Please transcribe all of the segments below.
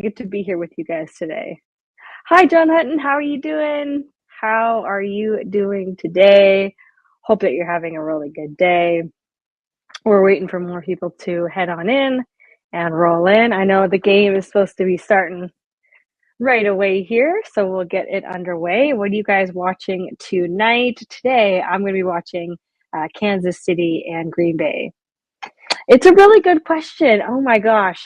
Good to be here with you guys today. Hi, John Hutton. How are you doing? How are you doing today? Hope that you're having a really good day. We're waiting for more people to head on in and roll in. I know the game is supposed to be starting right away here, so we'll get it underway. What are you guys watching tonight? Today, I'm going to be watching Kansas City and Green Bay. It's a really good question. Oh my gosh.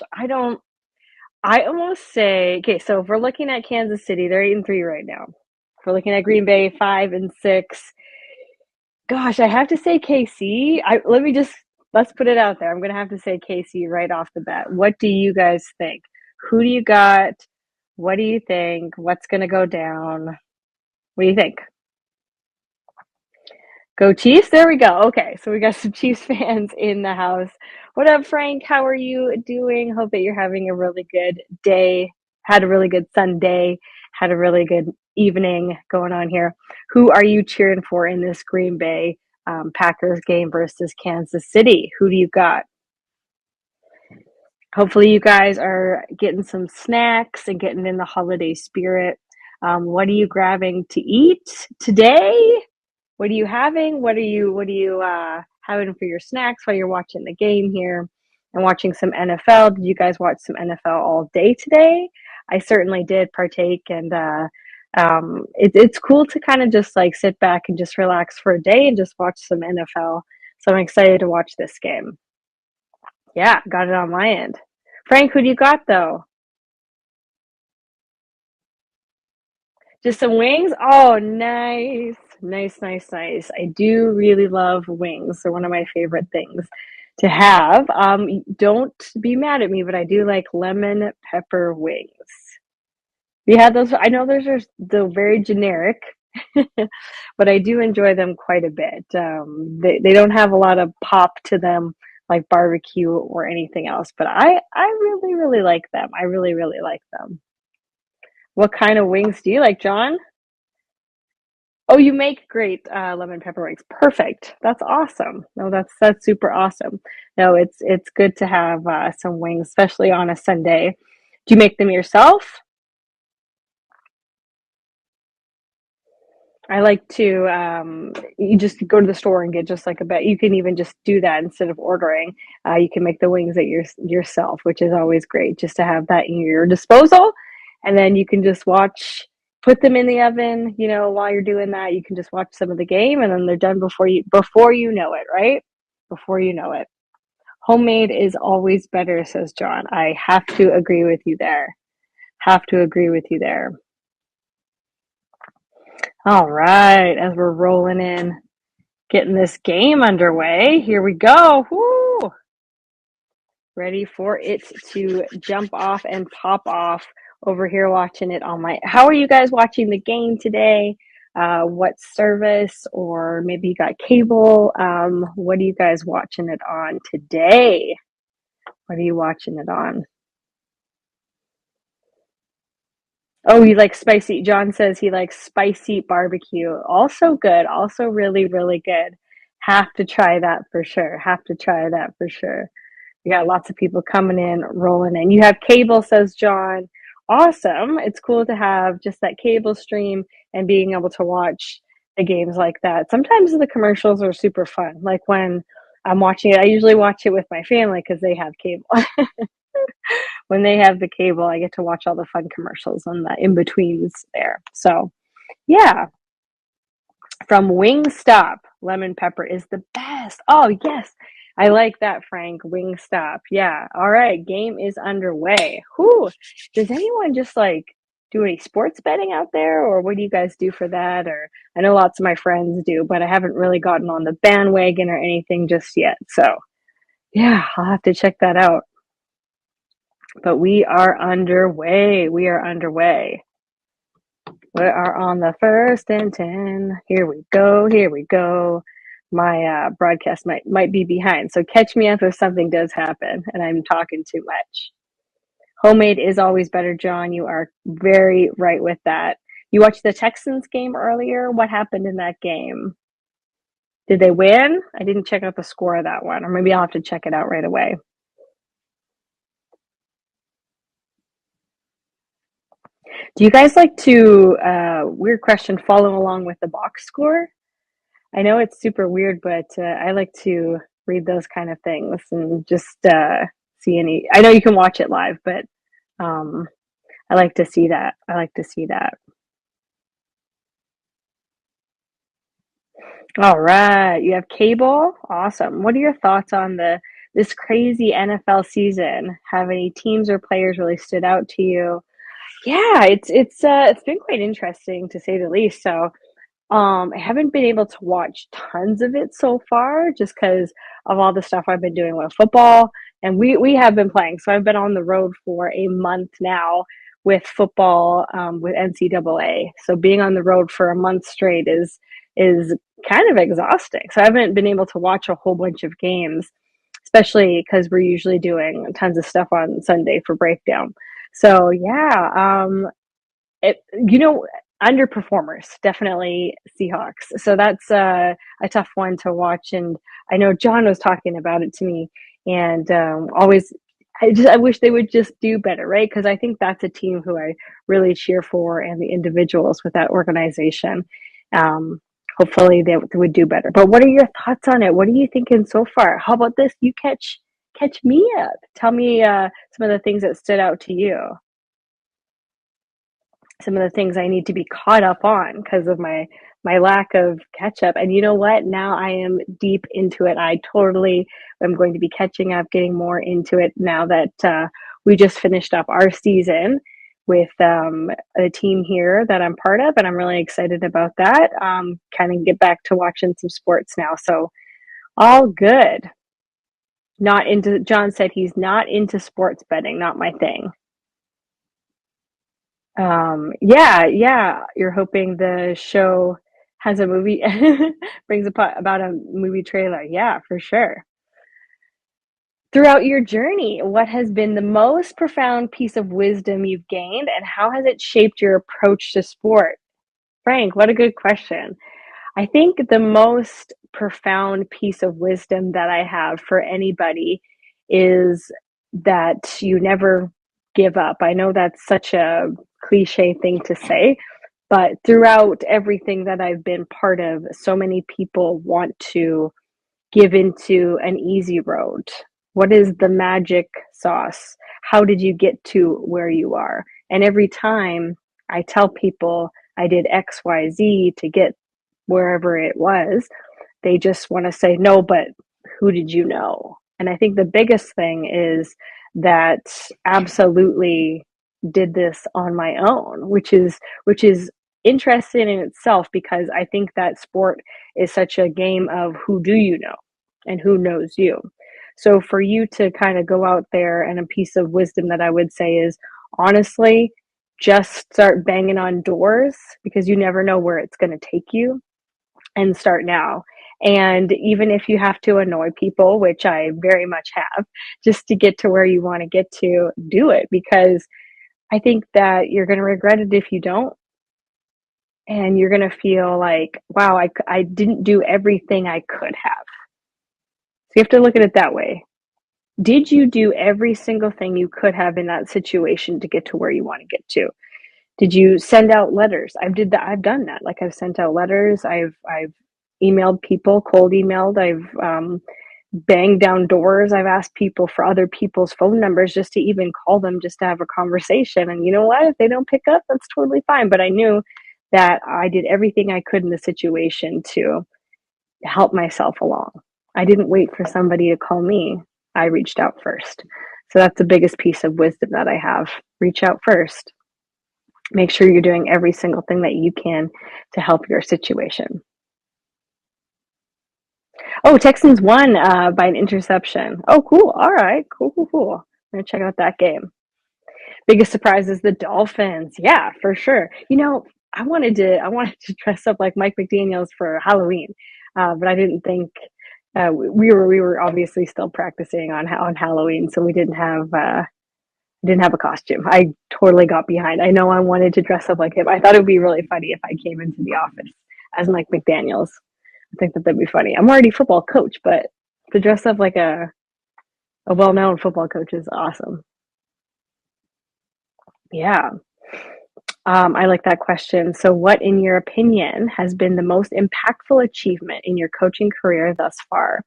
I almost say, okay, so if we're looking at Kansas City, they're 8-3 right now. If we're looking at Green Bay, 5-6. Gosh, I have to say KC. Let's put it out there. I'm gonna have to say KC right off the bat. What do you guys think? Who do you got? What do you think? What's gonna go down? What do you think? Go Chiefs. There we go. Okay, so we got some Chiefs fans in the house. What up, Frank? How are you doing? Hope that you're having a really good day. Had a really good Sunday. Had a really good evening going on here. Who are you cheering for in this Green Bay Packers game versus Kansas City? Who do you got? Hopefully, you guys are getting some snacks and getting in the holiday spirit. What are you grabbing to eat today? What are you having? What are you having for your snacks while you're watching the game here and watching some NFL? Did you guys watch some NFL all day today? I certainly did partake, and it's cool to kind of just like sit back and just relax for a day and just watch some NFL. So I'm excited to watch this game. Yeah, got it on my end. Frank, who do you got though? Just some wings? Oh, nice. Nice, nice, nice. I do really love wings. They're one of my favorite things to have. Don't be mad at me, but I do like lemon pepper wings. You had those? I know those are the very generic, but I do enjoy them quite a bit. They don't have a lot of pop to them like barbecue or anything else, but I really, really like them. I really, really like them. What kind of wings do you like, John? Oh, you make great lemon pepper wings. Perfect. That's awesome. No, that's super awesome. No, it's good to have some wings, especially on a Sunday. Do you make them yourself? I like to you just go to the store and get just like a bit. You can even just do that instead of ordering. You can make the wings at yourself, which is always great just to have that in your disposal. And then you can just watch, put them in the oven, while you're doing that, you can just watch some of the game and then they're done before you know it, right? Before you know it. Homemade is always better, says John. I have to agree with you there. Have to agree with you there. All right, as we're rolling in, getting this game underway. Here we go. Woo! Ready for it to jump off and pop off over here watching it on my. How are you guys watching the game today? What service, or maybe you got cable? What are you guys watching it on today? What are you watching it on? Oh, you like spicy. John says he likes spicy barbecue. Also good. Also really, really good. Have to try that for sure. Have to try that for sure. You got lots of people coming in, rolling in. You have cable, says John. Awesome. It's cool to have just that cable stream and being able to watch the games like that. Sometimes the commercials are super fun. Like when I'm watching it, I usually watch it with my family because they have cable. When they have the cable, I get to watch all the fun commercials and the in betweens there. So, yeah, from Wingstop, lemon pepper is the best. Oh, yes. I like that, Frank. Wingstop. Yeah. All right. Game is underway. Whew. Does anyone just like do any sports betting out there, or what do you guys do for that? Or I know lots of my friends do, but I haven't really gotten on the bandwagon or anything just yet. So, yeah, I'll have to check that out. But we are underway. We are underway. We are on the 1st and 10. Here we go. Here we go. My broadcast might be behind, so catch me up if something does happen and I'm talking too much. Homemade is always better, John. You are very right with that. You watched the Texans game earlier. What happened in that game? Did they win? I didn't check out the score of that one, or maybe I'll have to check it out right away. Do you guys like to, weird question, follow along with the box score? I know it's super weird, but I like to read those kind of things and just see any. I know you can watch it live, but um, I like to see that. I like to see that. All right, you have cable. Awesome. What are your thoughts on the this crazy NFL season? Have any teams or players really stood out to you? Yeah, it's been quite interesting to say the least. So I haven't been able to watch tons of it so far just because of all the stuff I've been doing with football. And we have been playing. So I've been on the road for a month now with football with NCAA. So being on the road for a month straight is kind of exhausting. So I haven't been able to watch a whole bunch of games, especially because we're usually doing tons of stuff on Sunday for breakdown. So yeah, you know, underperformers, definitely Seahawks. So that's a tough one to watch. And I know John was talking about it to me, and always, I wish they would just do better, right? Because I think that's a team who I really cheer for, and the individuals with that organization. Um, Hopefully they would do better. But what are your thoughts on it? What are you thinking so far? How about this? You catch me up. Tell me some of the things that stood out to you, some of the things I need to be caught up on because of my lack of catch up. And you know what? Now I am deep into it. I totally am going to be catching up, getting more into it now that we just finished up our season with a team here that I'm part of, and I'm really excited about that. Kind of get back to watching some sports now. So all good. Not into. John said he's not into sports betting. Not my thing. Yeah. You're hoping the show has a movie, brings about a movie trailer. Yeah, for sure. Throughout your journey, what has been the most profound piece of wisdom you've gained, and how has it shaped your approach to sport? Frank, what a good question. I think the most profound piece of wisdom that I have for anybody is that you never give up. I know that's such a cliche thing to say, but throughout everything that I've been part of, so many people want to give into an easy road. What is the magic sauce? How did you get to where you are? And every time I tell people I did XYZ to get wherever it was, they just want to say, no, but who did you know? And I think the biggest thing is that absolutely did this on my own, which is interesting in itself because I think that sport is such a game of who do you know and who knows you. So for you to kind of go out there, and a piece of wisdom that I would say is honestly just start banging on doors because you never know where it's going to take you, and start now. And even if you have to annoy people, which I very much have, just to get to where you want to get to, do it because I think that you're going to regret it if you don't. And you're going to feel like, wow, I didn't do everything I could have. So you have to look at it that way. Did you do every single thing you could have in that situation to get to where you want to get to? Did you send out letters? I've done that. Like I've sent out letters. I've emailed people, cold emailed. I've banged down doors. I've asked people for other people's phone numbers just to even call them, just to have a conversation. And you know what? If they don't pick up, that's totally fine. But I knew that I did everything I could in the situation to help myself along. I didn't wait for somebody to call me. I reached out first. So that's the biggest piece of wisdom that I have. Reach out first. Make sure you're doing every single thing that you can to help your situation. Oh, Texans won by an interception. Oh, cool. All right. Cool. I'm going to check out that game. Biggest surprise is the Dolphins. Yeah, for sure. You know, I wanted to dress up like Mike McDaniels for Halloween, but I didn't think we were obviously still practicing on Halloween, so we didn't have a costume. I totally got behind. I know I wanted to dress up like him. I thought it would be really funny if I came into the office as Mike McDaniels. I think that that'd be funny. I'm already a football coach, but to dress up like a well-known football coach is awesome. Yeah. I like that question. So, what, in your opinion, has been the most impactful achievement in your coaching career thus far?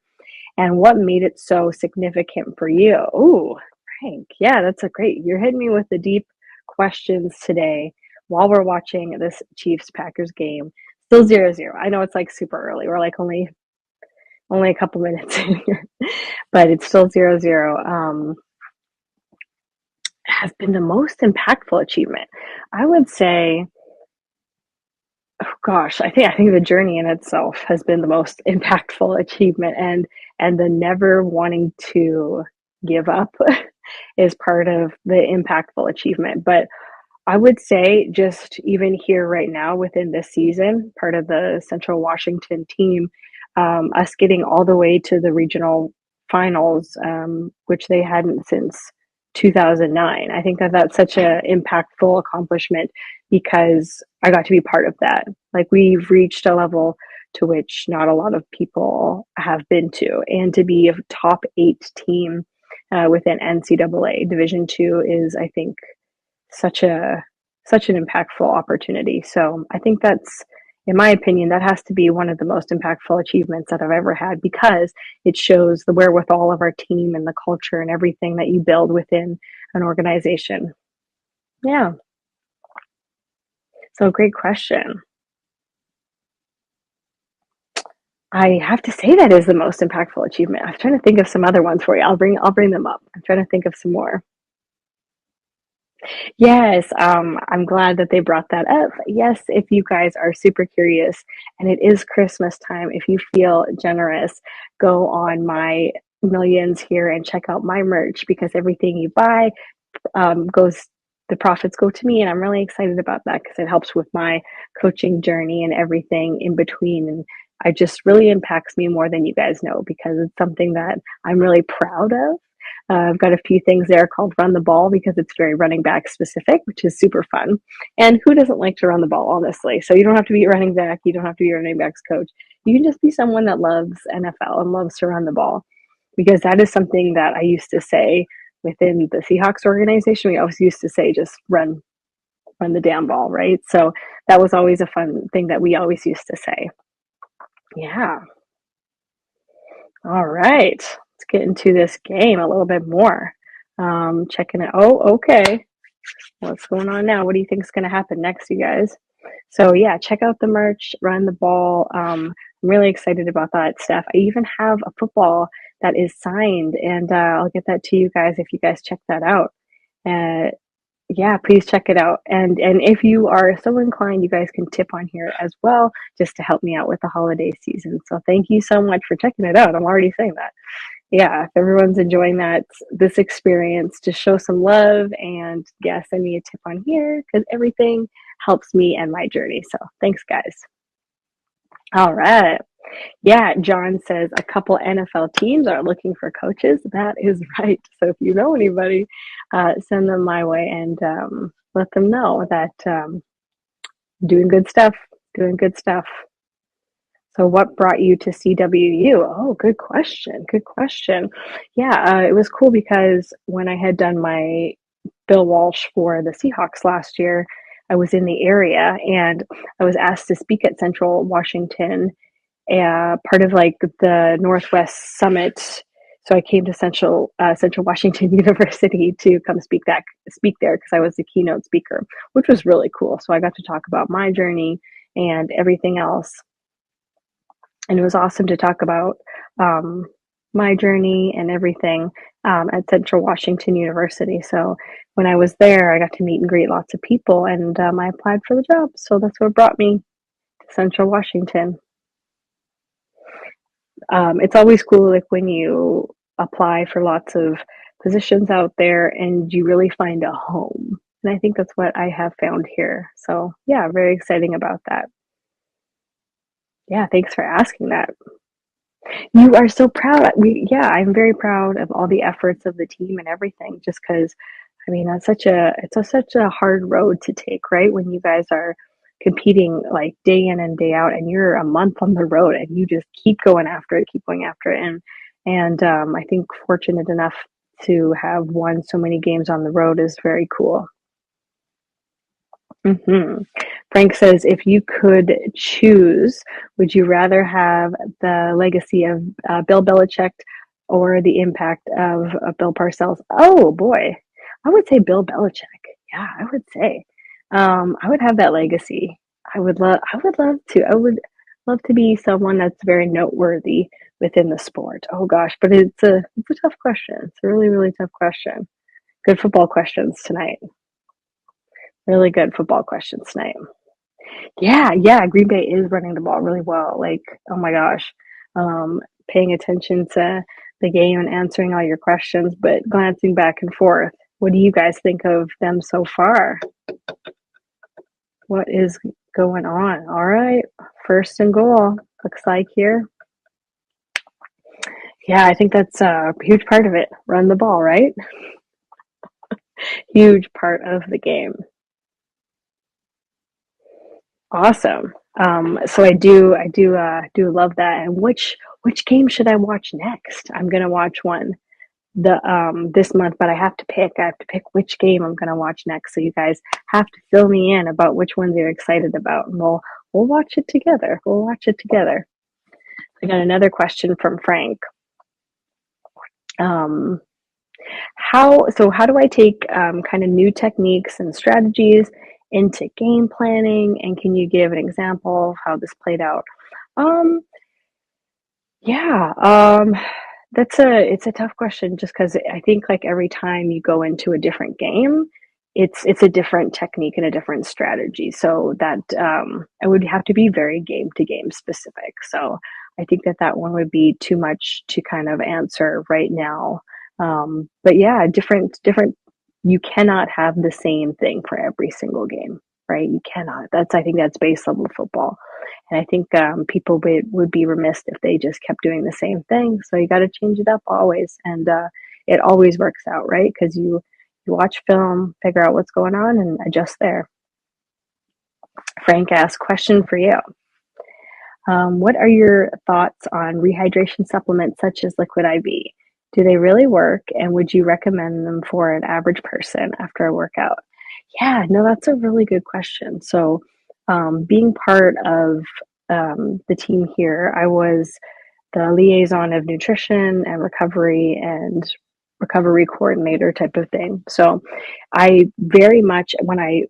And what made it so significant for you? Ooh, Frank. Yeah, that's a great. You're hitting me with the deep questions today while we're watching this Chiefs Packers game. Still 0-0. I know it's like super early. We're like only a couple minutes in here, but it's still 0-0. Has been the most impactful achievement. I would say, oh gosh, I think the journey in itself has been the most impactful achievement, and the never wanting to give up is part of the impactful achievement. But I would say, just even here right now within this season, part of the Central Washington team, us getting all the way to the regional finals, which they hadn't since 2009. I think that that's such an impactful accomplishment because I got to be part of that. Like, we've reached a level to which not a lot of people have been to, and to be a top eight team within NCAA Division two is, I think, such a such an impactful opportunity. So I think that's, in my opinion, that has to be one of the most impactful achievements that I've ever had, because it shows the wherewithal of our team and the culture and everything that you build within an organization. Yeah. So great question. I have to say that is the most impactful achievement. I'm trying to think of some other ones for you. I'll bring them up. I'm trying to think of some more. Yes, I'm glad that they brought that up. Yes, if you guys are super curious and it is Christmas time, if you feel generous, go on my Millions here and check out my merch, because everything you buy goes, the profits go to me, and I'm really excited about that because it helps with my coaching journey and everything in between. And I just really impacts me more than you guys know, because it's something that I'm really proud of. I've got a few things there called Run the Ball, because it's very running back specific, which is super fun. And who doesn't like to run the ball, honestly? So you don't have to be a running back. You don't have to be a running back's coach. You can just be someone that loves NFL and loves to run the ball, because that is something that I used to say within the Seahawks organization. We always used to say, just run the damn ball, right? So that was always a fun thing that we always used to say. Yeah. All right. Let's get into this game a little bit more. Checking it. Oh, okay. What's going on now? What do you think is going to happen next, you guys? So yeah, check out the merch, run the ball. I'm really excited about that stuff. I even have a football that is signed, and I'll get that to you guys if you guys check that out. Uh, yeah, please check it out. And if you are so inclined, you guys can tip on here as well, just to help me out with the holiday season. So thank you so much for checking it out. I'm already saying that. Yeah, if everyone's enjoying this experience, just show some love, and yeah, send me a tip on here, because everything helps me and my journey. So thanks, guys. All right. Yeah, John says a couple NFL teams are looking for coaches. That is right. So if you know anybody, send them my way, and let them know that doing good stuff, doing good stuff. So what brought you to CWU? Oh, good question. Good question. Yeah, it was cool because when I had done my Bill Walsh for the Seahawks last year, I was in the area, and I was asked to speak at Central Washington, part of like the Northwest Summit. So I came to Central Washington University to come speak there, because I was the keynote speaker, which was really cool. So I got to talk about my journey and everything else, and it was awesome to talk about um, my journey and everything at Central Washington University. So when I was there, I got to meet and greet lots of people, and I applied for the job. So that's what brought me to Central Washington. It's always cool, like when you apply for lots of positions out there and you really find a home. And I think that's what I have found here. So yeah, very exciting about that. Yeah, thanks for asking that. You are so proud. Yeah, I'm very proud of all the efforts of the team and everything. Just because, I mean, such a hard road to take, right? When you guys are competing like day in and day out, and you're a month on the road, and you just keep going after it, keep going after it, and I think fortunate enough to have won so many games on the road is very cool. Hmm. Frank says, if you could choose, would you rather have the legacy of Bill Belichick or the impact of Bill Parcells? Oh boy, I would say Bill Belichick. Yeah, I would say. I would have that legacy. I would love. I would love to. I would love to be someone that's very noteworthy within the sport. Oh gosh, but it's a tough question. It's a really really tough question. Good football questions tonight. Really good football questions tonight. Yeah, yeah, Green Bay is running the ball really well. Like, oh my gosh, paying attention to the game and answering all your questions, but glancing back and forth. What do you guys think of them so far? What is going on? All right, first and goal. Looks like here. Yeah, I think that's a huge part of it. Run the ball, right? Huge part of the game. Awesome. So I do love that. And which game should I watch next? I'm gonna watch one this month, but I have to pick. I have to pick which game I'm gonna watch next. So you guys have to fill me in about which ones you're excited about, and we'll watch it together. We'll watch it together. I got another question from Frank. Um, how do I take kind of new techniques and strategies into game planning? And can you give an example of how this played out? Um, Yeah, it's a tough question just because I think like every time you go into a different game, it's a different technique and a different strategy. So that it would have to be very game to game specific. So I think that that one would be too much to kind of answer right now. But yeah, different. You cannot have the same thing for every single game, right? You cannot. I think that's base level football. And I think people would be remiss if they just kept doing the same thing. So you got to change it up always. And it always works out, right? Because you watch film, figure out what's going on, and adjust there. Frank asks, question for you. What are your thoughts on rehydration supplements such as Liquid IV? Do they really work? And would you recommend them for an average person after a workout? Yeah, no, that's a really good question. So, being part of the team here, I was the liaison of nutrition and recovery coordinator type of thing. So, I very much, when I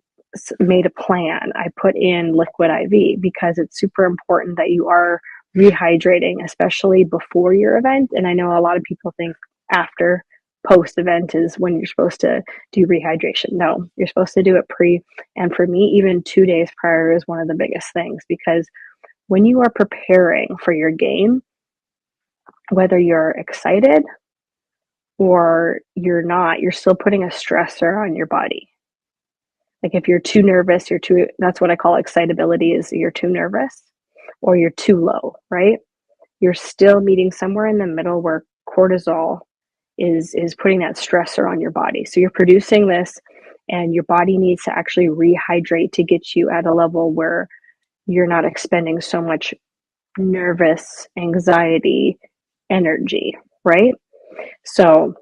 made a plan, I put in liquid IV because it's super important that you are rehydrating, especially before your event. And I know a lot of people think after post event is when you're supposed to do rehydration. No, you're supposed to do it pre. And for me, even 2 days prior is one of the biggest things because when you are preparing for your game, whether you're excited or you're not, you're still putting a stressor on your body. Like if you're too nervous, that's what I call excitability is you're too nervous or you're too low, right? You're still meeting somewhere in the middle where cortisol is putting that stressor on your body. So you're producing this and your body needs to actually rehydrate to get you at a level where you're not expending so much nervous anxiety energy, right? So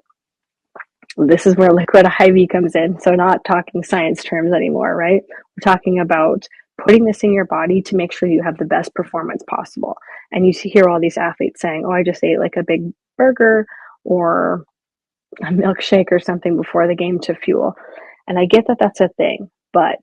this is where liquid IV comes in. So not talking science terms anymore, right? We're talking about putting this in your body to make sure you have the best performance possible. And you hear all these athletes saying, "Oh, I just ate like a big burger or a milkshake or something before the game to fuel." And I get that that's a thing, but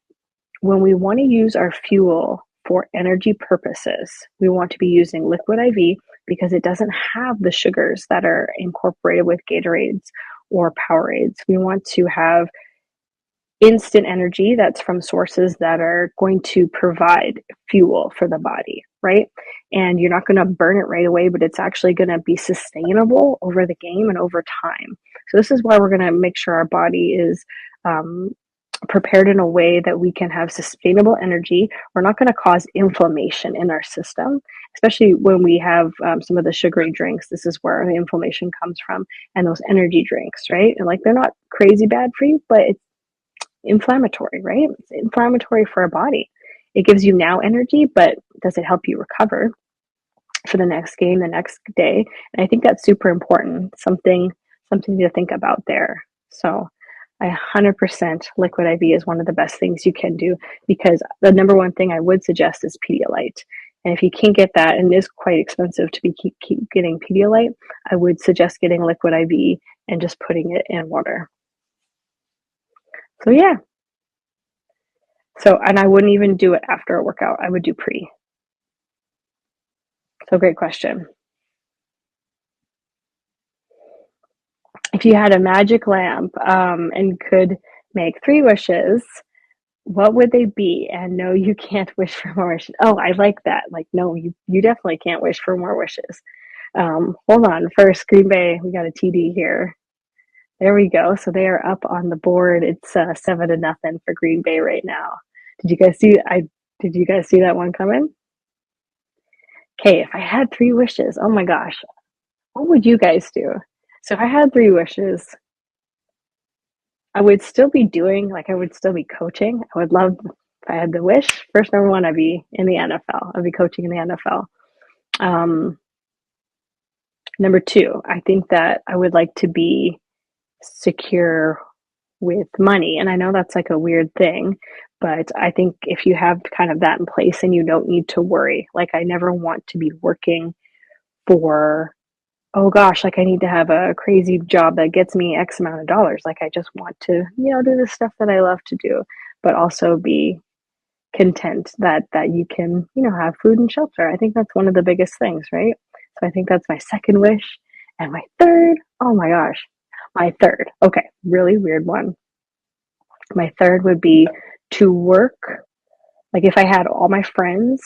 when we want to use our fuel for energy purposes, we want to be using liquid IV because it doesn't have the sugars that are incorporated with Gatorades or Powerades. We want to have instant energy that's from sources that are going to provide fuel for the body, right? And you're not going to burn it right away, but it's actually going to be sustainable over the game and over time. So this is why we're going to make sure our body is prepared in a way that we can have sustainable energy. We're not going to cause inflammation in our system, especially when we have some of the sugary drinks. This is where the inflammation comes from, and those energy drinks, right? And like they're not crazy bad for you, but it's inflammatory, right? It's inflammatory for our body. It gives you now energy, but does it help you recover for the next game, the next day? And I think that's super important. Something to think about there. So I 100% liquid IV is one of the best things you can do, because the number one thing I would suggest is Pedialyte. And if you can't get that, and it is quite expensive to be keep getting Pedialyte, I would suggest getting liquid IV and just putting it in water. So yeah. So, and I wouldn't even do it after a workout. I would do pre. So great question. If you had a magic lamp and could make three wishes, what would they be? And no, you can't wish for more wishes. Oh, I like that. Like, no, you definitely can't wish for more wishes. Hold on. First, Green Bay, we got a TD here. There we go. So they are up on the board. It's 7-0 for Green Bay right now. Did you guys see? Did you guys see that one coming? Okay, if I had three wishes, oh my gosh, what would you guys do? So if I had three wishes, I would still be doing, like, I would still be coaching. I would love, if I had the wish, first, number one, I'd be in the NFL. I'd be coaching in the NFL. Number two, I think that I would like to be secure with money. And I know that's like a weird thing, but I think if you have kind of that in place and you don't need to worry, like, I never want to be working for, oh gosh, like I need to have a crazy job that gets me X amount of dollars. Like, I just want to, do the stuff that I love to do, but also be content that you can, have food and shelter. I think that's one of the biggest things, right? So I think that's my second wish. And my third, oh my gosh, my third. Okay, really weird one. My third would be to work. Like, if I had all my friends,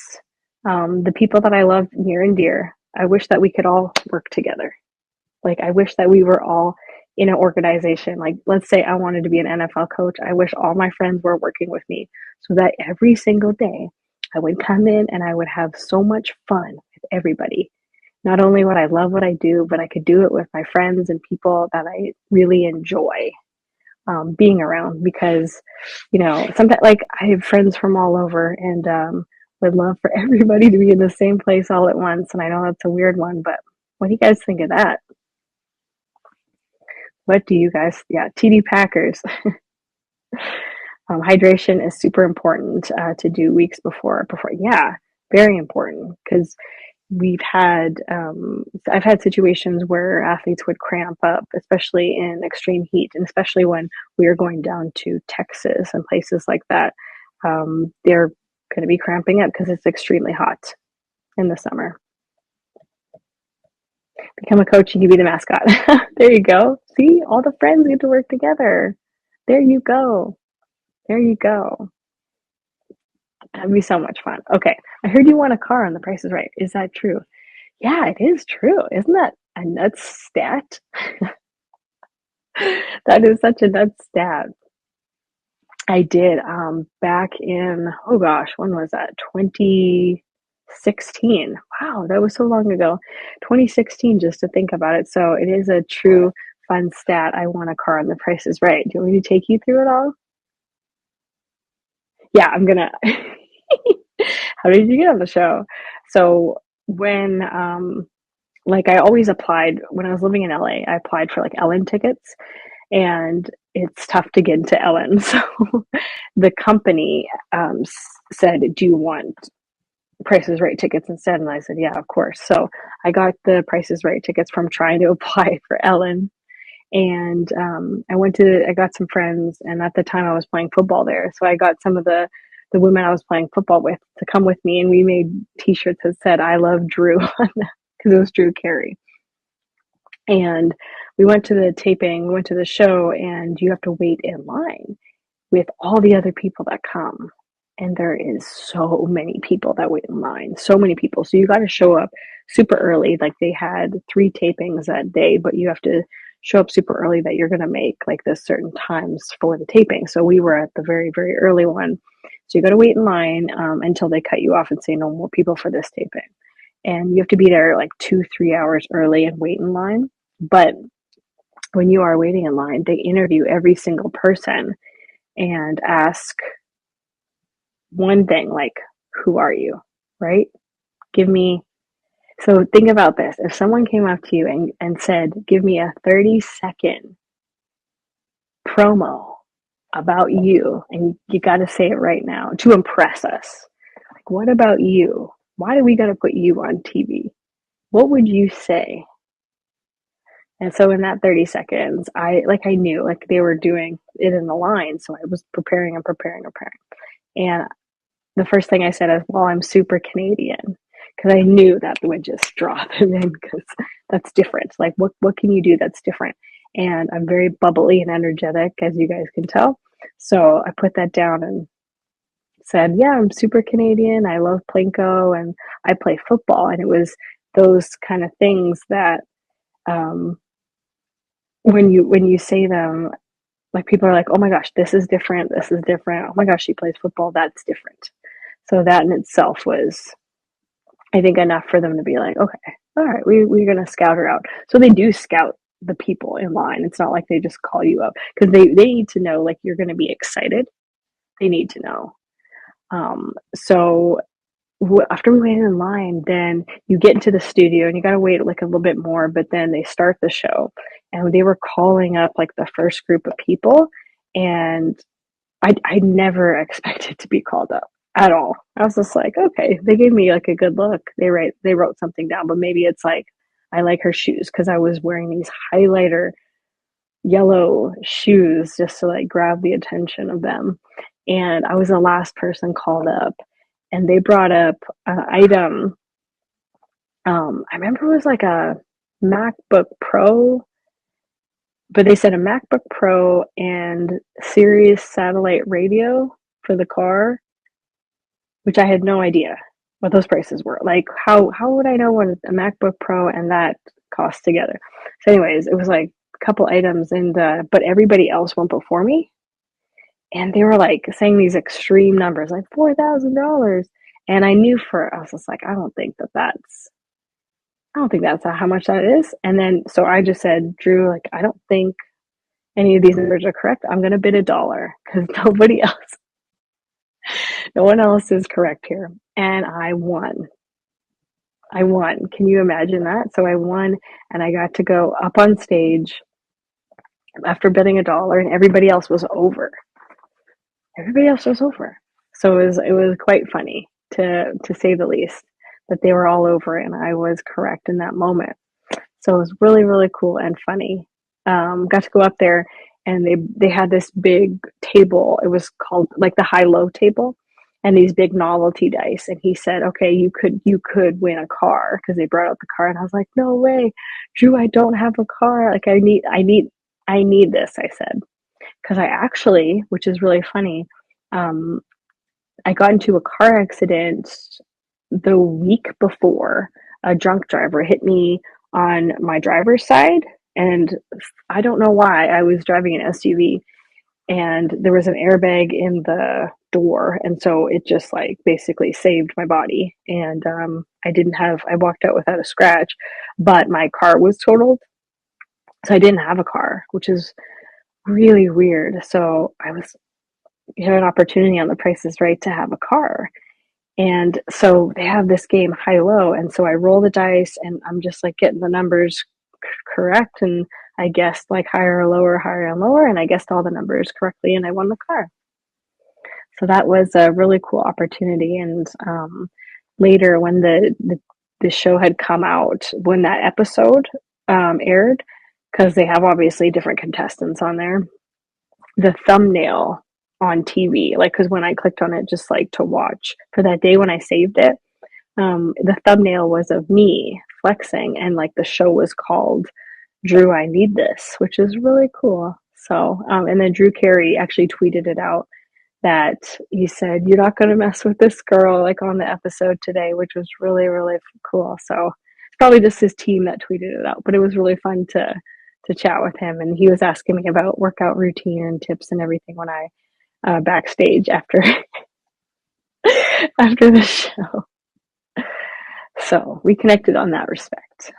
the people that I love near and dear, I wish that we could all work together. Like, I wish that we were all in an organization. Like, let's say I wanted to be an NFL coach. I wish all my friends were working with me so that every single day I would come in and I would have so much fun with everybody. Not only would I love what I do, but I could do it with my friends and people that I really enjoy being around, because, sometimes, like, I have friends from all over, and would love for everybody to be in the same place all at once. And I know that's a weird one, but what do you guys think of that? What do you guys, yeah, TD Packers. Hydration is super important to do weeks before. Yeah, very important, because I've had situations where athletes would cramp up, especially in extreme heat, and especially when we are going down to Texas and places like that. They're going to be cramping up because it's extremely hot in the summer. Become a coach, you can be the mascot. There you go. See, all the friends get to work together. There you go. There you go. That'd be so much fun. Okay, I heard you want a car on The Price is Right. Is that true? Yeah, it is true. Isn't that a nuts stat? That is such a nuts stat. I did back in, oh gosh, when was that? 2016. Wow, that was so long ago. 2016, just to think about it. So it is a true fun stat. I won a car on The Price is Right. Do you want me to take you through it all? Yeah, I'm gonna. How did you get on the show? So when like, I always applied when I was living in LA, I applied for like Ellen tickets, and it's tough to get into Ellen. So the company said, do you want Price is Right tickets instead? And I said, yeah, of course. So I got the Price is Right tickets from trying to apply for Ellen. And I got some friends, and at the time I was playing football there. So I got some of the women I was playing football with to come with me, and we made t-shirts that said, I love Drew, because it was Drew Carey. And we went to the taping, we went to the show, and you have to wait in line with all the other people that come. And there is so many people that wait in line, so many people. So you got to show up super early. Like, they had 3 tapings that day, but you have to show up super early that you're going to make like this certain times for the taping. So we were at the very, very early one. So you got to wait in line until they cut you off and say no more people for this taping. And you have to be there like 2-3 hours early and wait in line. But when you are waiting in line, they interview every single person and ask one thing, like, who are you, right? So think about this. If someone came up to you and said, give me a 30-second promo about you, and you got to say it right now to impress us. Like, what about you? Why do we got to put you on TV? What would you say? And so in that 30 seconds, I knew like they were doing it in the line. So I was preparing and preparing and preparing. And the first thing I said is, well, I'm super Canadian. Because I knew that would just draw them in because that's different. Like, what can you do that's different? And I'm very bubbly and energetic, as you guys can tell. So I put that down and said, yeah, I'm super Canadian. I love Plinko and I play football. And it was those kind of things that um, when you say them, like people are like, oh my gosh, this is different. This is different. Oh my gosh, she plays football. That's different. So that in itself was, I think, enough for them to be like, okay, all right, we're going to scout her out. So they do scout the people in line. It's not like they just call you up because they need to know, like, you're going to be excited. They need to know. So after we waited in line, then you get into the studio and you got to wait like a little bit more, but then they start the show and they were calling up like the first group of people. And I never expected to be called up at all. I was just like, okay, they gave me like a good look. They wrote something down, but maybe it's like, I like her shoes because I was wearing these highlighter yellow shoes just to like grab the attention of them. And I was the last person called up, and they brought up an item. I remember it was like a MacBook Pro, but they said a MacBook Pro and Sirius satellite radio for the car, which I had no idea what those prices were. Like, how would I know what a MacBook Pro and that cost together? So, anyways, it was like a couple items, and but everybody else went before me, and they were like saying these extreme numbers, like $4,000, and I knew I was just like, I don't think that's how much that is. And then so I just said, Drew, like, I don't think any of these numbers are correct. I'm gonna bid $1 because no one else is correct here. And I won. I won. Can you imagine that? So I won, and I got to go up on stage after bidding $1, and everybody else was over. Everybody else was over. So it was quite funny to say the least that they were all over and I was correct in that moment. So it was really, really cool and funny. Got to go up there, and they had this big table. It was called like the high-low table, and these big novelty dice. And he said, okay, you could win a car, because they brought out the car. And I was like, no way, Drew, I don't have a car. Like, I need this, I said. Because I actually, which is really funny, um, I got into a car accident the week before. A drunk driver hit me on my driver's side, and I don't know why. I was driving an SUV, and there was an airbag in the door, and so it just like basically saved my body. And I walked out without a scratch, but my car was totaled, so I didn't have a car, which is really weird. So I was had an opportunity on The Price is Right to have a car. And so they have this game high low, and so I roll the dice and I'm just like getting the numbers correct, and I guessed like higher or lower, higher and lower, and I guessed all the numbers correctly, and I won the car. So that was a really cool opportunity. And later, when the show had come out, when that episode aired, because they have obviously different contestants on there, the thumbnail on TV, like, because when I clicked on it just like to watch for that day when I saved it, the thumbnail was of me flexing, and like the show was called Drew, I Need This, which is really cool. So and then Drew Carey actually tweeted it out, that he said, you're not going to mess with this girl, like on the episode today, which was really, really cool. So it's probably just his team that tweeted it out, but it was really fun to chat with him. And he was asking me about workout routine and tips and everything when I backstage after after the show. So we connected on that respect.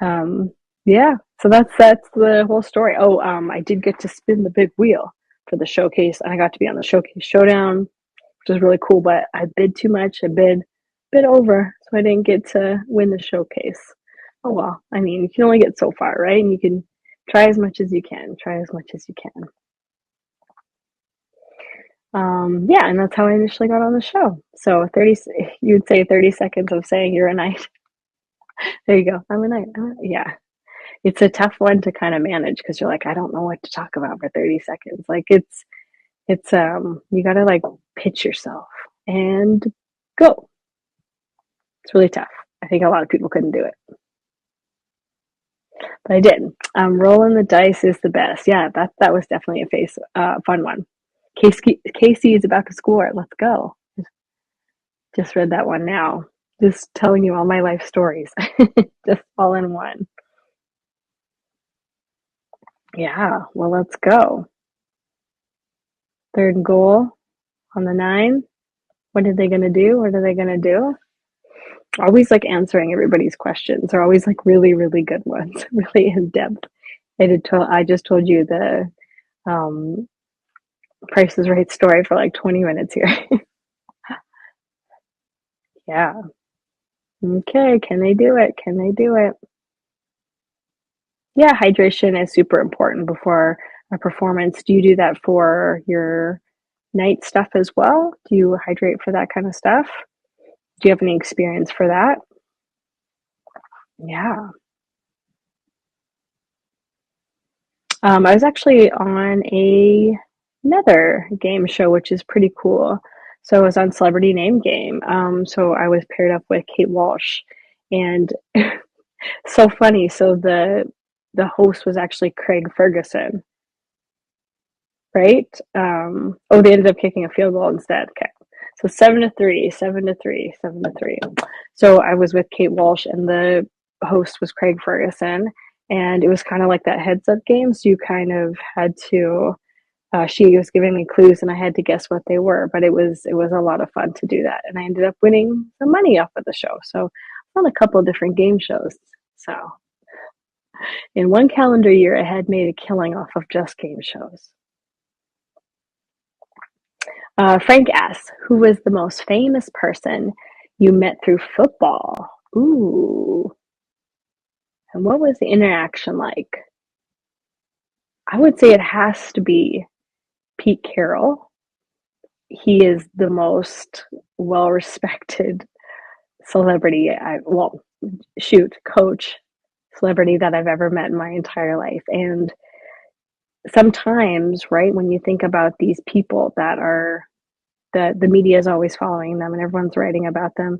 Yeah, so that's the whole story. Oh, I did get to spin the big wheel for the showcase, and I got to be on the showcase showdown, which was really cool. But I bid too much. I bid over, so I didn't get to win the showcase. Oh well. I mean, you can only get so far, right? And you can Try as much as you can. Try as much as you can. Yeah, and that's how I initially got on the show. So 30, you'd say 30 seconds of saying you're a knight. There you go. I'm a knight. Yeah. It's a tough one to kind of manage because you're like, I don't know what to talk about for 30 seconds. Like you got to like pitch yourself and go. It's really tough. I think a lot of people couldn't do it, but I did. Rolling the dice is the best. Yeah, that was definitely a fun one. Casey is about to score. Let's go. Just read that one now. Just telling you all my life stories, just all in one. Yeah, well, let's go. Third and goal on the 9. What are they going to do? What are they going to do? Always like answering everybody's questions. They're always like really, really good ones, really in depth. I just told you the um, Price is Right story for like 20 minutes here. Yeah. Okay. Can they do it? Can they do it? Yeah, hydration is super important before a performance. Do you do that for your night stuff as well? Do you hydrate for that kind of stuff? Do you have any experience for that? Yeah. I was actually on another game show, which is pretty cool. So I was on Celebrity Name Game. So I was paired up with Kate Walsh, and so funny. So the host was actually Craig Ferguson, right? Oh, they ended up kicking a field goal instead. Okay. So 7-3, 7-3, 7-3. So I was with Kate Walsh, and the host was Craig Ferguson, and it was kind of like that heads up game. So you kind of had to. She was giving me clues, and I had to guess what they were. But it was a lot of fun to do that, and I ended up winning some money off of the show. So on a couple of different game shows. So in one calendar year, I had made a killing off of just game shows. Frank asks, who was the most famous person you met through football? Ooh. And what was the interaction like? I would say it has to be Pete Carroll. He is the most well respected celebrity, coach, celebrity that I've ever met in my entire life. And sometimes, right, when you think about these people that are the media is always following them and everyone's writing about them.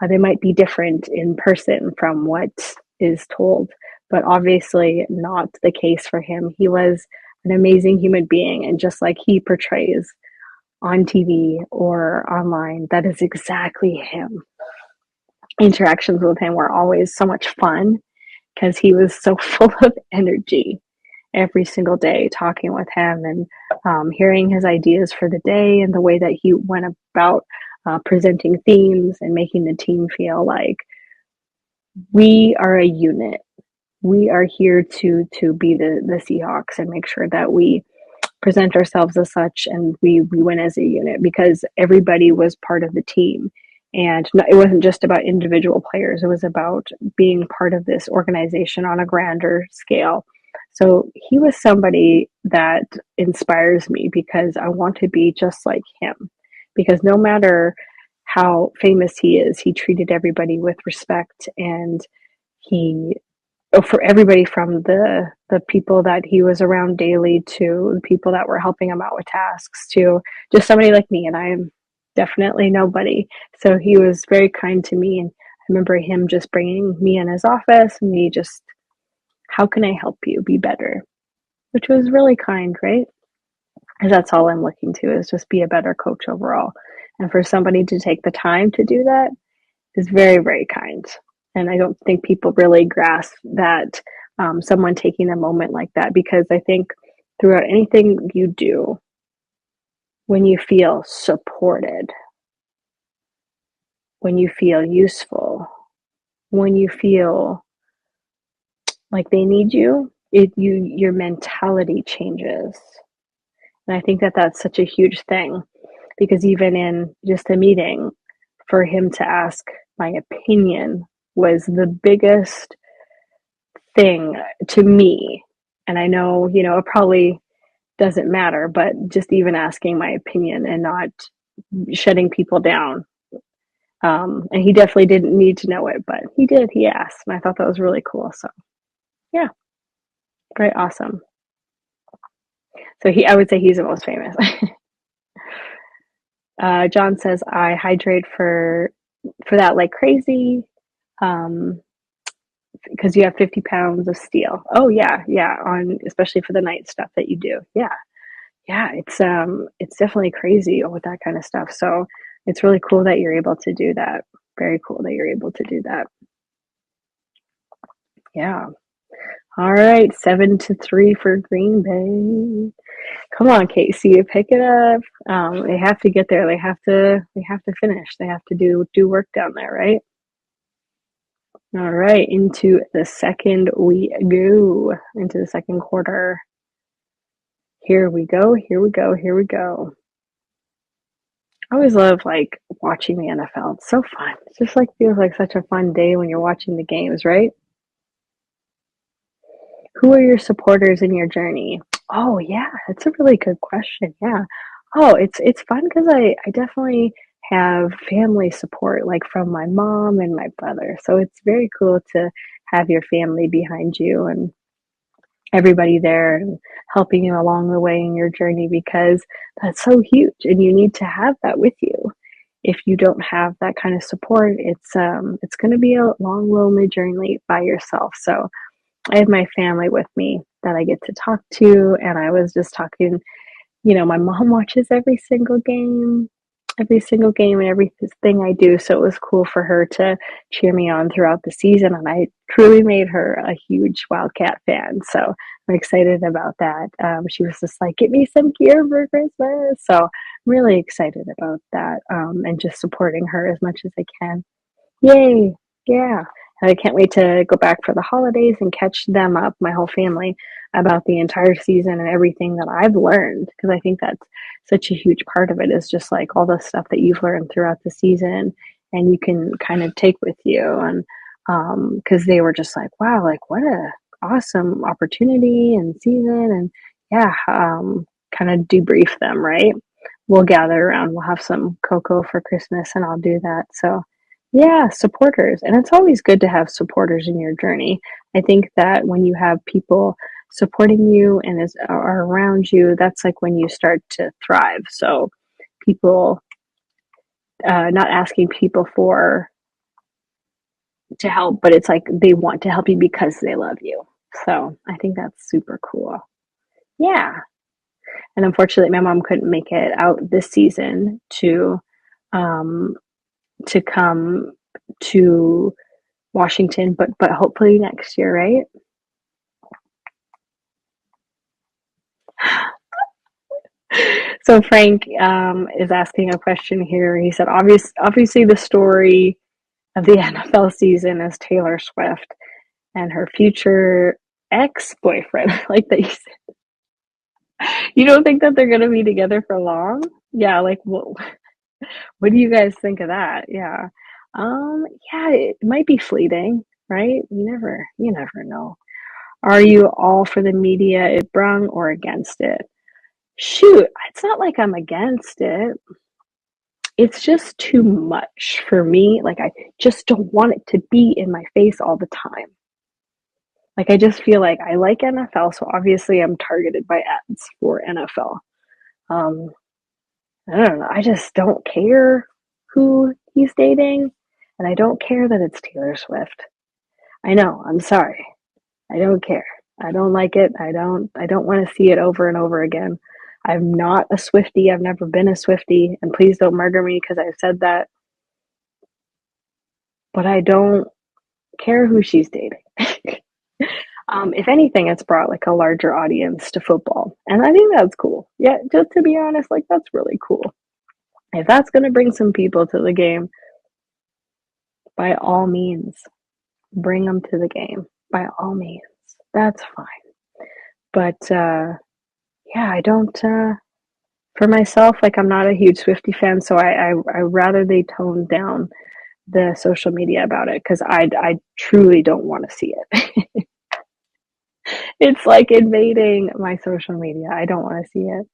They might be different in person from what is told, but obviously not the case for him. He was an amazing human being, and just like he portrays on TV or online, that is exactly him. Interactions with him were always so much fun because he was so full of energy every single day, talking with him and hearing his ideas for the day and the way that he went about presenting themes and making the team feel like we are a unit. We are here to be the Seahawks and make sure that we present ourselves as such, and we win as a unit because everybody was part of the team. And it wasn't just about individual players, it was about being part of this organization on a grander scale. So he was somebody that inspires me because I want to be just like him. Because no matter how famous he is, he treated everybody with respect, and he for everybody from the people that he was around daily to the people that were helping him out with tasks to just somebody like me, and I am definitely nobody. So he was very kind to me, and I remember him just bringing me in his office and me just, how can I help you be better? Which was really kind, right? Because that's all I'm looking to is just be a better coach overall. And for somebody to take the time to do that is very, very kind. And I don't think people really grasp that someone taking a moment like that, because I think throughout anything you do, when you feel supported, when you feel useful, when you feel like they need you, your mentality changes. And I think that that's such a huge thing, because even in just a meeting, for him to ask my opinion was the biggest thing to me And I know, it probably doesn't matter, but just even asking my opinion and not shutting people down. And he definitely didn't need to know it, but he did. He asked, and I thought that was really cool. So, yeah, very awesome. So I would say he's the most famous. John says I hydrate for that like crazy, um, because you have 50 pounds of steel. Oh yeah, yeah. On especially for the night stuff that you do. Yeah, yeah. It's definitely crazy with that kind of stuff. So it's really cool that you're able to do that. Very cool that you're able to do that. Yeah. All right, 7-3 for Green Bay. Come on, Casey, pick it up. They have to get there. They have to finish. They have to do work down there, right? All right, into the second we go. Into the second quarter. Here we go. Here we go. Here we go. I always love like watching the NFL. It's so fun. It just like feels like such a fun day when you're watching the games, right? Who are your supporters in your journey? Oh yeah, that's a really good question. Yeah. Oh, it's fun because I definitely have family support like from my mom and my brother. So it's very cool to have your family behind you and everybody there and helping you along the way in your journey because that's so huge and you need to have that with you. If you don't have that kind of support, it's going to be a long lonely journey by yourself. So I have my family with me that I get to talk to. And I was just talking, my mom watches every single game and everything I do. So it was cool for her to cheer me on throughout the season. And I truly made her a huge Wildcat fan. So I'm excited about that. She was just like, get me some gear for Christmas. So I'm really excited about that and just supporting her as much as I can. Yay. Yeah. And I can't wait to go back for the holidays and catch them up, my whole family, about the entire season and everything that I've learned. Because I think that's such a huge part of it is just like all the stuff that you've learned throughout the season and you can kind of take with you. And because they were just like, wow, like what a awesome opportunity and season. And yeah, kind of debrief them, right? We'll gather around, we'll have some cocoa for Christmas and I'll do that. So yeah, supporters. And it's always good to have supporters in your journey. I think that when you have people supporting you and are around you, that's like when you start to thrive. So people, not asking people for to help, but it's like they want to help you because they love you. So I think that's super cool. Yeah. And unfortunately, my mom couldn't make it out this season um, to come to Washington, but hopefully next year, right? So Frank is asking a question here. He said, obviously, the story of the NFL season is Taylor Swift and her future ex-boyfriend. Like that, you don't think that they're going to be together for long? Yeah, like what do you guys think of that? Yeah, yeah, it might be fleeting, right? You never know. Are you all for the media it brung or against it? Shoot, it's not like I'm against it. It's just too much for me. Like, I just don't want it to be in my face all the time. Like, I just feel like I like NFL, so obviously I'm targeted by ads for NFL. Um, I don't know. I just don't care who he's dating, and I don't care that it's Taylor Swift. I know. I'm sorry. I don't care. I don't like it. I don't want to see it over and over again. I'm not a Swiftie. I've never been a Swiftie, and please don't murder me because I've said that. But I don't care who she's dating. If anything, it's brought like a larger audience to football, and I think that's cool. Yeah, just to be honest, like that's really cool. If that's gonna bring some people to the game, by all means, bring them to the game. By all means, that's fine. But yeah, I don't. For myself, like I'm not a huge Swifty fan, so I rather they tone down the social media about it because I truly don't want to see it. It's like invading my social media. I don't want to see it.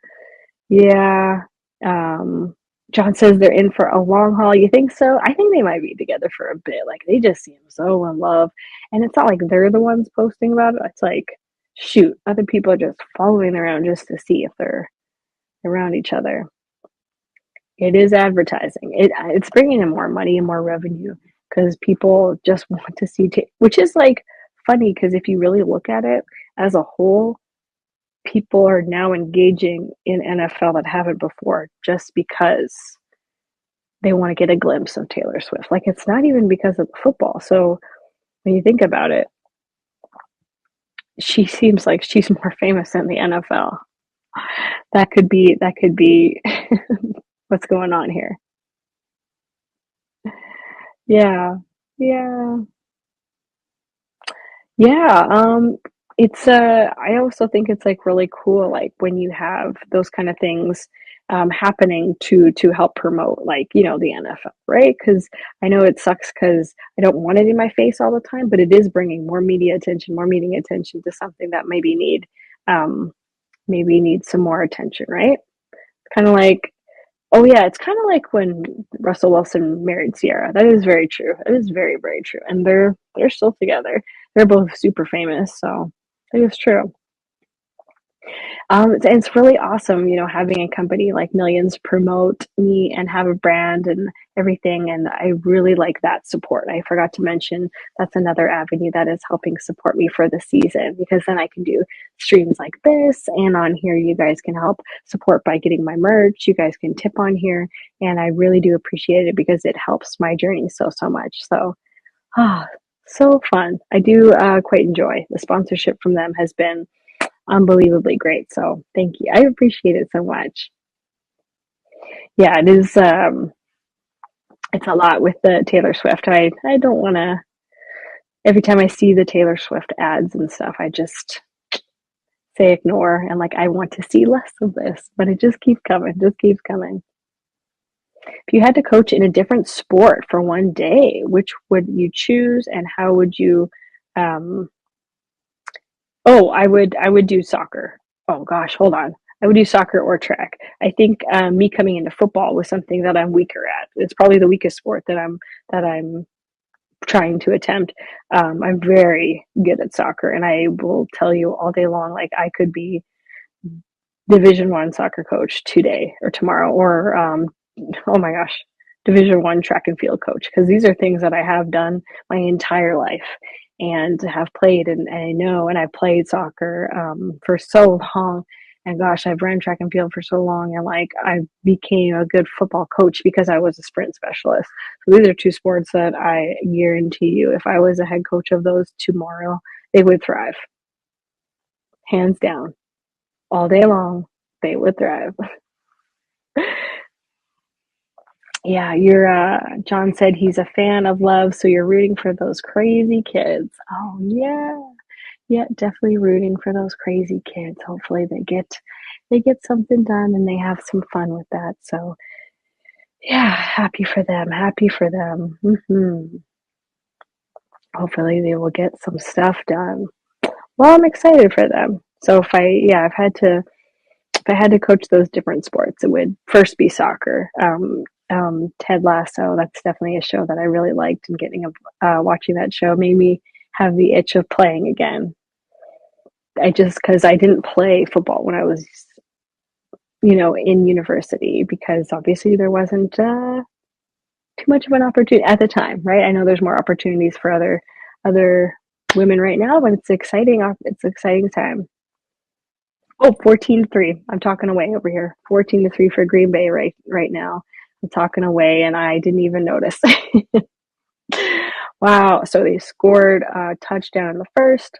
Yeah. Um, John says they're in for a long haul. You think so? I think they might be together for a bit. Like they just seem so in love. And it's not like they're the ones posting about it. It's like, shoot, other people are just following around just to see if they're around each other. It is advertising. It's bringing in more money and more revenue because people just want to see, which is like funny because if you really look at it as a whole, people are now engaging in NFL that haven't before just because they want to get a glimpse of Taylor Swift. Like it's not even because of the football. So when you think about it, she seems like she's more famous than the NFL. That could be what's going on here. Yeah. Yeah. Yeah, it's I also think it's like really cool like when you have those kind of things happening to help promote like, the NFL, right? Because I know it sucks because I don't want it in my face all the time, but it is bringing more media attention to something that um maybe needs some more attention, right? Kind of like oh yeah, it's kind of like when Russell Wilson married Sierra. That is very true. That is very, very true. And they're still together. They're both super famous, so it is true. It's really awesome, having a company like Millions promote me and have a brand and everything. And I really like that support. I forgot to mention that's another avenue that is helping support me for the season because then I can do streams like this. And on here, you guys can help support by getting my merch. You guys can tip on here. And I really do appreciate it because it helps my journey so, so much. So, ah, so fun. I do quite enjoy the sponsorship from them has been unbelievably great. So thank you. I appreciate it so much. Yeah, it is. It's a lot with the Taylor Swift. I don't want to. Every time I see the Taylor Swift ads and stuff, I just say ignore and like I want to see less of this, but it just keeps coming. Just keeps coming. If you had to coach in a different sport for one day, which would you choose, and how would you? Um, Oh, I would do soccer. Oh gosh, hold on. I would do soccer or track. I think me coming into football was something that I'm weaker at. It's probably the weakest sport that I'm trying to attempt. I'm very good at soccer, and I will tell you all day long, like I could be Division 1 soccer coach today or tomorrow, or oh my gosh, Division 1 track and field coach, because these are things that I have done my entire life and have played, and I know, and I've played soccer for so long. And gosh, I've ran track and field for so long, and like I became a good football coach because I was a sprint specialist. So these are two sports that I guarantee you, if I was a head coach of those tomorrow, they would thrive, hands down, all day long. They would thrive. Yeah, John said he's a fan of love, so you're rooting for those crazy kids. Oh yeah. Yeah, definitely rooting for those crazy kids. Hopefully they get something done and they have some fun with that. So yeah, happy for them. Happy for them. Hopefully they will get some stuff done. Well, I'm excited for them. So if I had to coach those different sports, it would first be soccer. Ted Lasso, that's definitely a show that I really liked, and watching that show made me have the itch of playing again. Because I didn't play football when I was, in university, because obviously there wasn't too much of an opportunity at the time, right? I know there's more opportunities for other women right now, but it's exciting. It's an exciting time. Oh, 14-3. I'm talking away over here. 14-3 for Green Bay right now. I'm talking away and I didn't even notice. Wow. So they scored a touchdown in the first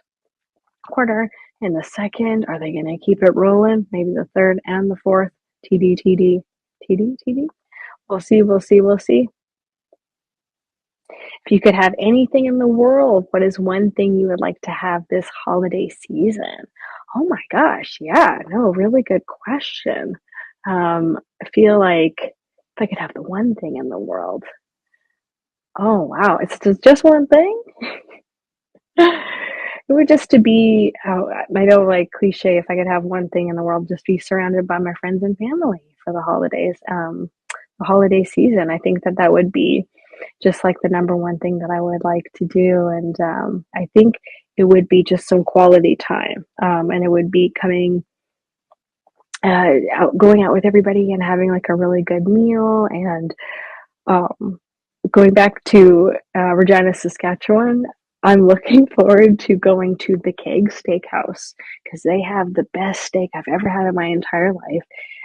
quarter. In the second, are they going to keep it rolling? Maybe the third and the fourth. TD, TD, TD, TD. We'll see. We'll see. We'll see. If you could have anything in the world, what is one thing you would like to have this holiday season? Oh my gosh, yeah, no, really good question. I feel like if I could have the one thing in the world, oh wow, it's just one thing? it would just to be how I know, like cliche, if I could have one thing in the world, just be surrounded by my friends and family for the holidays, the holiday season. I think that that would be just like the number one thing that I would like to do. And I think it would be just some quality time. And it would be going out with everybody and having like a really good meal and um, going back to Regina, Saskatchewan, I'm looking forward to going to the Keg Steakhouse because they have the best steak I've ever had in my entire life.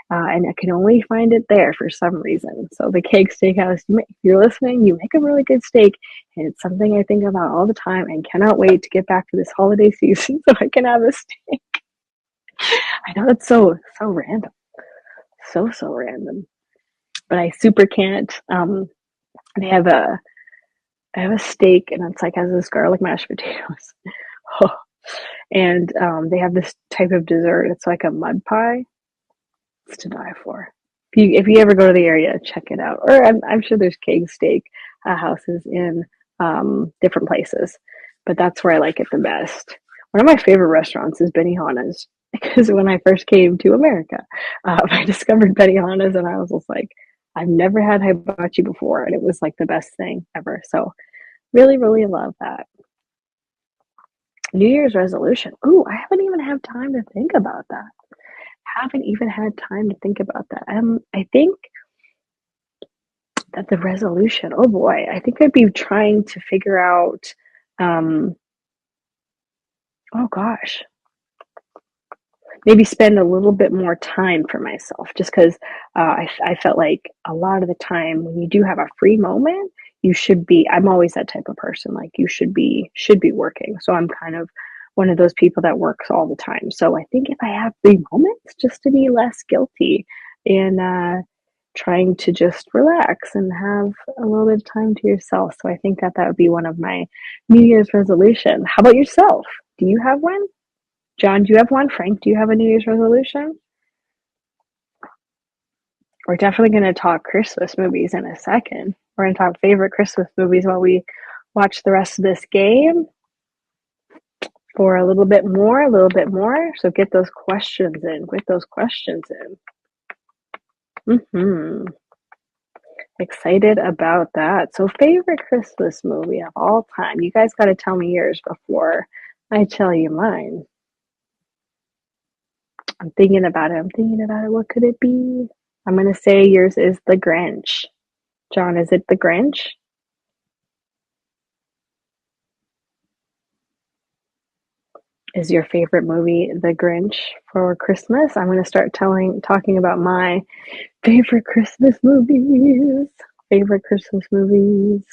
And I can only find it there for some reason. So the Keg Steakhouse, if you're listening, you make a really good steak. And it's something I think about all the time and cannot wait to get back to this holiday season so I can have a steak. I know it's so random. So random. But I super can't. They have a I have a steak and it's like has this garlic mashed potatoes. Oh. And they have this type of dessert. It's like a mud pie. It's to die for. If you ever go to the area, check it out. Or I'm sure there's keg steak houses in different places, but that's where I like it the best. One of my favorite restaurants is Benihana's because when I first came to America, I discovered Benihana's and I was just like, I've never had hibachi before, and it was like the best thing ever. So really, really love that. New Year's resolution. Ooh, I haven't even had time to think about that. Haven't even had time to think about that. I think that the resolution, oh boy, I think I'd be trying to figure out, um, oh gosh, maybe spend a little bit more time for myself just because I felt like a lot of the time when you do have a free moment, you should be, I'm always that type of person, like you should be working. So I'm kind of one of those people that works all the time. So I think if I have free moments, just to be less guilty in trying to just relax and have a little bit of time to yourself. So I think that that would be one of my New Year's resolution. How about yourself? Do you have one? John, do you have one? Frank, do you have a New Year's resolution? We're definitely going to talk Christmas movies in a second. We're going to talk favorite Christmas movies while we watch the rest of this game for a little bit more, a little bit more. So get those questions in. Get those questions in. Excited about that. So favorite Christmas movie of all time. You guys got to tell me yours before I tell you mine. I'm thinking about it. I'm thinking about it. What could it be? I'm going to say yours is The Grinch. John, is it The Grinch? Is your favorite movie The Grinch for Christmas? I'm going to start talking about my favorite Christmas movies. Favorite Christmas movies.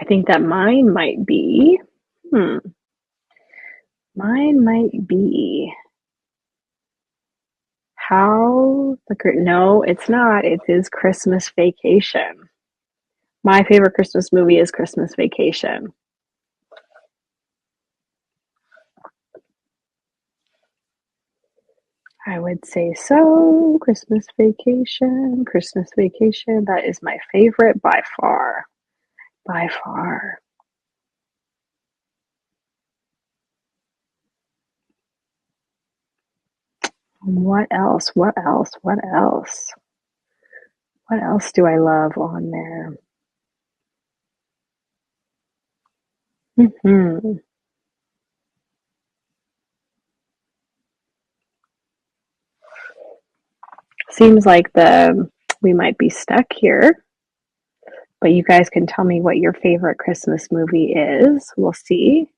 I think that hmm, mine might be no, it's not. It is Christmas Vacation. My favorite Christmas movie is Christmas Vacation. I would say so. Christmas Vacation, Christmas Vacation. That is my favorite by far. By far. What else? What else? What else? What else do I love on there? Hmm. Seems like the we might be stuck here, but you guys can tell me what your favorite Christmas movie is. We'll see.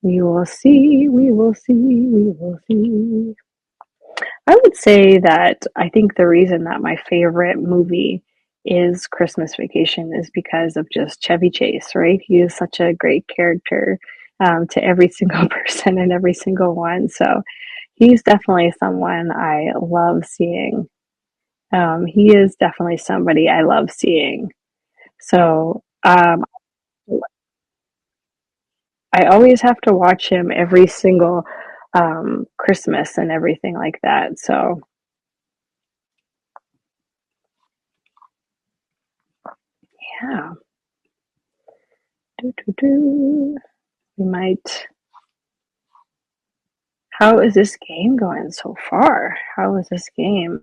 We will see. We will see. We will see. I would say that I think the reason that my favorite movie is Christmas Vacation is because of just Chevy Chase, right? He is such a great character to every single person and every single one. So he's definitely someone I love seeing. He is definitely somebody I love seeing. So I always have to watch him every single Christmas and everything like that. So yeah. Do, do, do. We might. How is this game going so far? How is this game?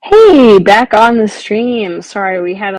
Hey, back on the stream. Sorry, we had